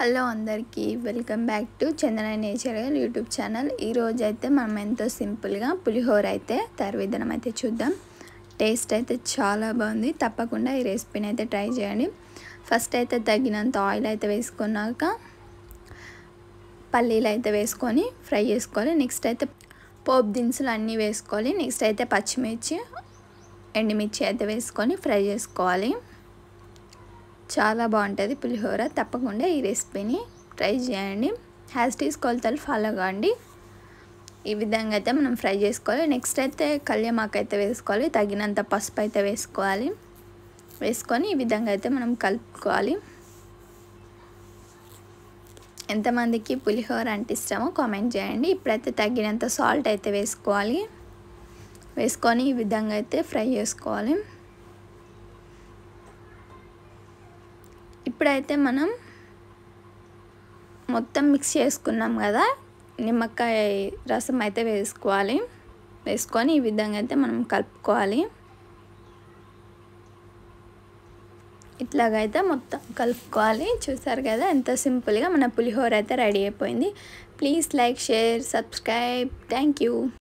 Hello అందరికీ welcome back to Chandana nature YouTube channel. ఈరోజు అయితే మనం ఎంతో సింపుల్గా పులిహోర అయితే తయారు విధానం అయితే చూద్దాం. టేస్ట్ అయితే చాలా బాగుంది. తప్పకుండా ఈ రెసిపీని అయితే ట్రై చేయండి. ఫస్ట్ అయితే తగినంత ఆయిల్ అయితే వేసుకున్నాక పల్లీలు అయితే వేసుకొని ఫ్రై చేసుకోవాలి. నెక్స్ట్ అయితే పోపు దినుసులు అన్నీ వేసుకోవాలి. నెక్స్ట్ అయితే పచ్చిమిర్చి ఎండుమిర్చి అయితే వేసుకొని ఫ్రై చేసుకోవాలి. చాలా బాగుంటుంది పులిహోర. తప్పకుండా ఈ రెసిపీని ట్రై చేయండి. హ్యాస్టీస్ కొలతలు ఫాలో కాండి. ఈ విధంగా అయితే మనం ఫ్రై చేసుకోవాలి. నెక్స్ట్ అయితే కళ్యామాకు అయితే వేసుకోవాలి. తగినంత పసుపు అయితే వేసుకోవాలి. వేసుకొని ఈ విధంగా అయితే మనం కలుపుకోవాలి. ఎంతమందికి పులిహోర అంటే ఇష్టమో కామెంట్ చేయండి. ఇప్పుడైతే తగినంత సాల్ట్ అయితే వేసుకోవాలి. వేసుకొని ఈ విధంగా అయితే ఫ్రై చేసుకోవాలి. ఇప్పుడైతే మనం మొత్తం మిక్స్ చేసుకున్నాం కదా, నిమ్మకాయ రసం అయితే వేసుకోవాలి. వేసుకొని ఈ విధంగా అయితే మనం కలుపుకోవాలి. ఇట్లాగైతే మొత్తం కలుపుకోవాలి. చూసారు కదా ఎంత సింపుల్గా మన పులిహోర అయితే రెడీ అయిపోయింది. Please like, share, subscribe. Thank you.